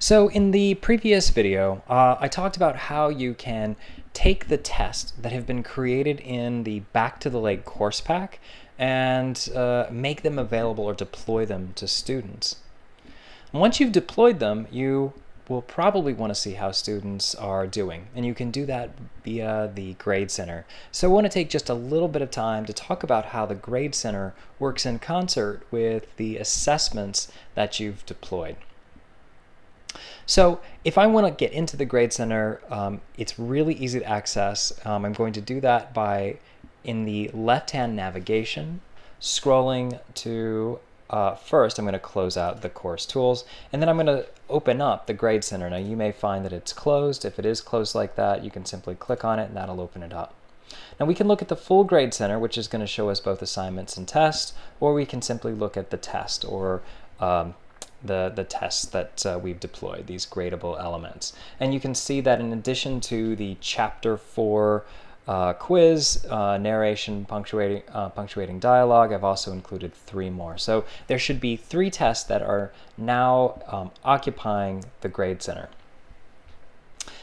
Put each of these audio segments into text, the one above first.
So in the previous video, I talked about how you can take the tests that have been created in the Back to the Lake Coursepack and make them available or deploy them to students. And once you've deployed them, you will probably want to see how students are doing, and you can do that via the Grade Center. So I want to take just a little bit of time to talk about how the Grade Center works in concert with the assessments that you've deployed. So if I want to get into the Grade Center, it's really easy to access. I'm going to do that by, in the left-hand navigation, scrolling to, first I'm going to close out the course tools, and then I'm going to open up the Grade Center. Now you may find that it's closed. If it is closed like that, you can simply click on it and that'll open it up. Now we can look at the full Grade Center, which is going to show us both assignments and tests, or we can simply look at the test, or the tests that we've deployed, these gradable elements. And you can see that in addition to the Chapter 4 quiz, narration, punctuating dialogue, I've also included 3 more. So there should be 3 tests that are now occupying the Grade Center.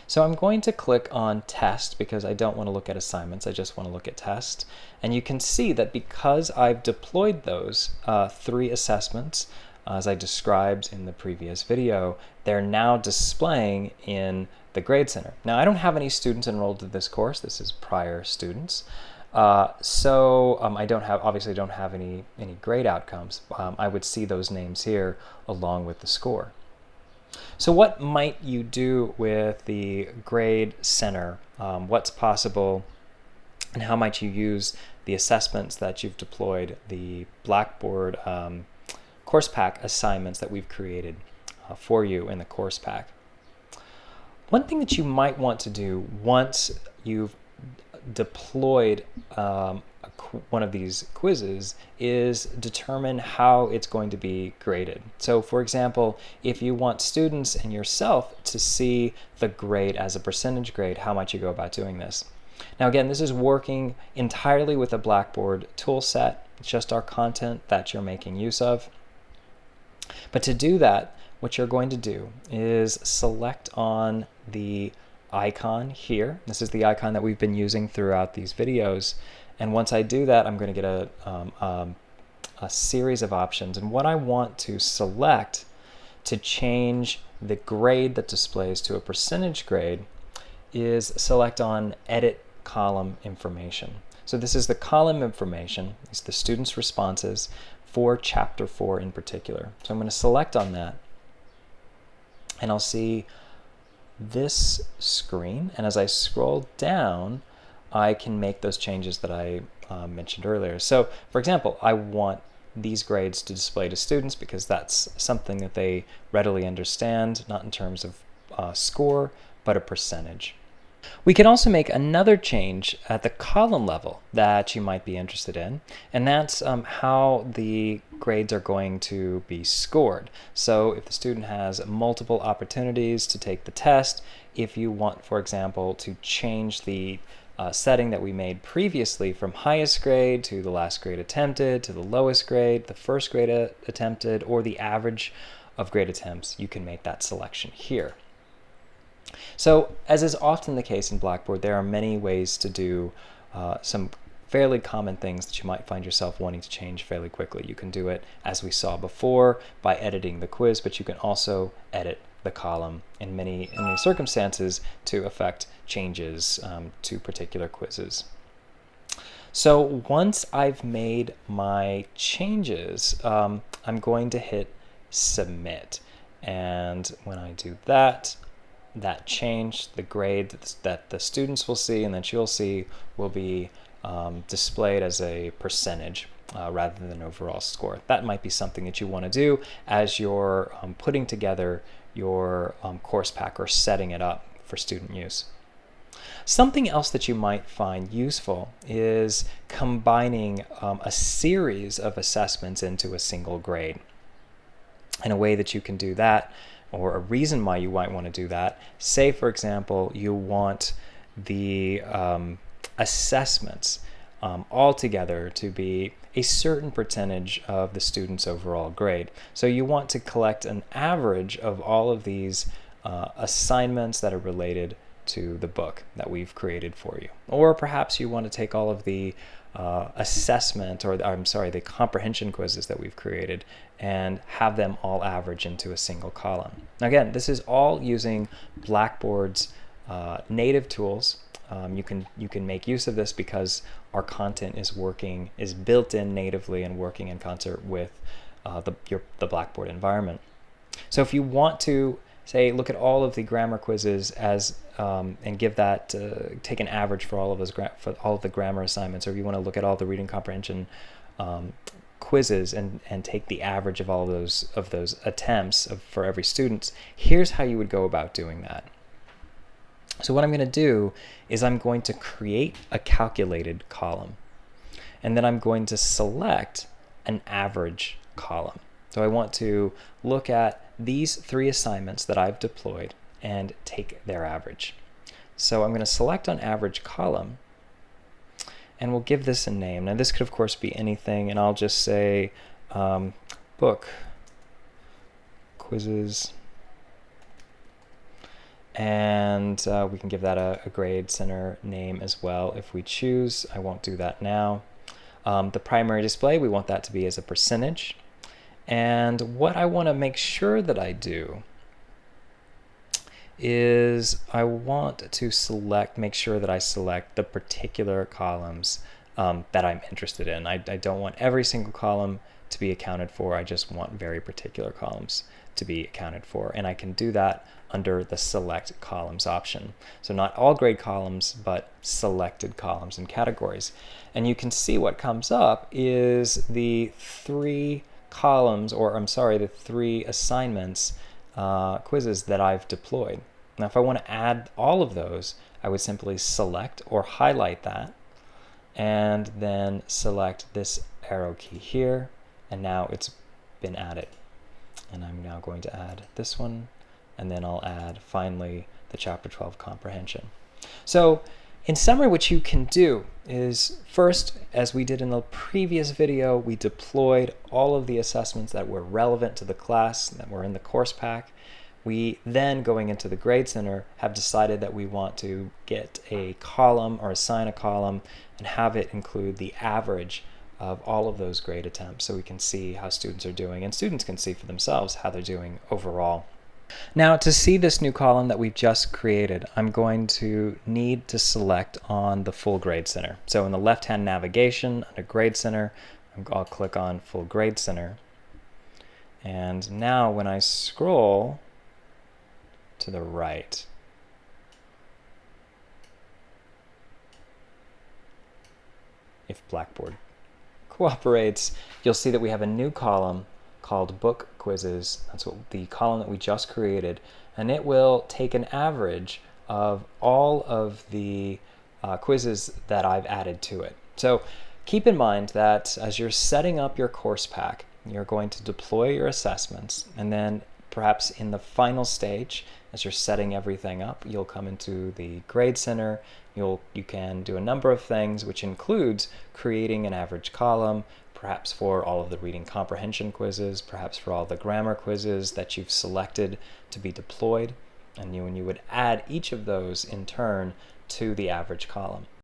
So I'm going to click on test because I don't want to look at assignments, I just want to look at tests. And you can see that because I've deployed those 3 assessments, as I described in the previous video, they're now displaying in the Grade Center. Now I don't have any students enrolled in this course, this is prior students. I obviously don't have any grade outcomes. I would see those names here along with the score. So what might you do with the Grade Center? What's possible, and how might you use the assessments that you've deployed, the Blackboard Coursepack assignments that we've created for you in the Coursepack? One thing that you might want to do once you've deployed one of these quizzes is determine how it's going to be graded. So for example, if you want students and yourself to see the grade as a percentage grade, how might you go about doing this? Now again, this is working entirely with a Blackboard tool set. It's just our content that you're making use of. But to do that, what you're going to do is select on the icon here. This is the icon that we've been using throughout these videos. And once I do that, I'm going to get a series of options. And what I want to select to change the grade that displays to a percentage grade is select on Edit Column Information. So this is the column information. It's the students' responses for Chapter 4 in particular. So I'm going to select on that, and I'll see this screen. And as I scroll down, I can make those changes that I mentioned earlier. So for example, I want these grades to display to students because that's something that they readily understand, not in terms of score, but a percentage. We can also make another change at the column level that you might be interested in, and that's how the grades are going to be scored. So if the student has multiple opportunities to take the test, if you want, for example, to change the setting that we made previously from highest grade to the last grade attempted, to the lowest grade, the first grade attempted, or the average of grade attempts, you can make that selection here. So, as is often the case in Blackboard, there are many ways to do some fairly common things that you might find yourself wanting to change fairly quickly. You can do it, as we saw before, by editing the quiz, but you can also edit the column in many circumstances to affect changes to particular quizzes. So once I've made my changes, I'm going to hit Submit. And when I do that, that change, the grade that the students will see and that you'll see will be displayed as a percentage rather than an overall score. That might be something that you want to do as you're putting together your course pack or setting it up for student use. Something else that you might find useful is combining a series of assessments into a single grade. And a way that you can do that, or a reason why you might want to do that, say for example you want the assessments all together to be a certain percentage of the student's overall grade. So you want to collect an average of all of these assignments that are related to the book that we've created for you. Or perhaps you want to take all of the assessment, or the comprehension quizzes that we've created and have them all average into a single column. Again, this is all using Blackboard's native tools. You can make use of this because our content is built in natively and working in concert with the Blackboard environment. So if you want to look at all of the grammar quizzes and give that take an average for all of the grammar assignments, or if you want to look at all the reading comprehension quizzes and take the average of all of those attempts for every student, here's how you would go about doing that. So what I'm going to do is I'm going to create a calculated column, and then I'm going to select an average column. So I want to look at these 3 assignments that I've deployed and take their average. So I'm going to select an average column, and we'll give this a name. Now this could of course be anything, and I'll just say book quizzes, and we can give that a grade center name as well if we choose. I won't do that now. The primary display, we want that to be as a percentage. And what I want to make sure that I do is I want to make sure that I select the particular columns that I'm interested in. I don't want every single column to be accounted for. I just want very particular columns to be accounted for. And I can do that under the Select Columns option. So not all grade columns, but selected columns and categories. And you can see what comes up is the 3 columns, the 3 assignments, quizzes that I've deployed. Now if I want to add all of those, I would simply select or highlight that, and then select this arrow key here, and now it's been added. And I'm now going to add this one, and then I'll add finally the Chapter 12 comprehension. So in summary, what you can do is first, as we did in the previous video, we deployed all of the assessments that were relevant to the class that were in the course pack. We then, going into the Grade Center, have decided that we want to get a column or assign a column and have it include the average of all of those grade attempts so we can see how students are doing, and students can see for themselves how they're doing overall. Now to see this new column that we've just created, I'm going to need to select on the Full Grade Center. So in the left-hand navigation under Grade Center, I'll click on Full Grade Center. And now when I scroll to the right, if Blackboard cooperates, you'll see that we have a new column called Book Quizzes. That's what the column that we just created, and it will take an average of all of the quizzes that I've added to it. So keep in mind that as you're setting up your course pack, you're going to deploy your assessments, and then perhaps in the final stage, as you're setting everything up, you'll come into the Grade Center. You can do a number of things, which includes creating an average column, perhaps for all of the reading comprehension quizzes, perhaps for all the grammar quizzes that you've selected to be deployed, and you would add each of those in turn to the average column.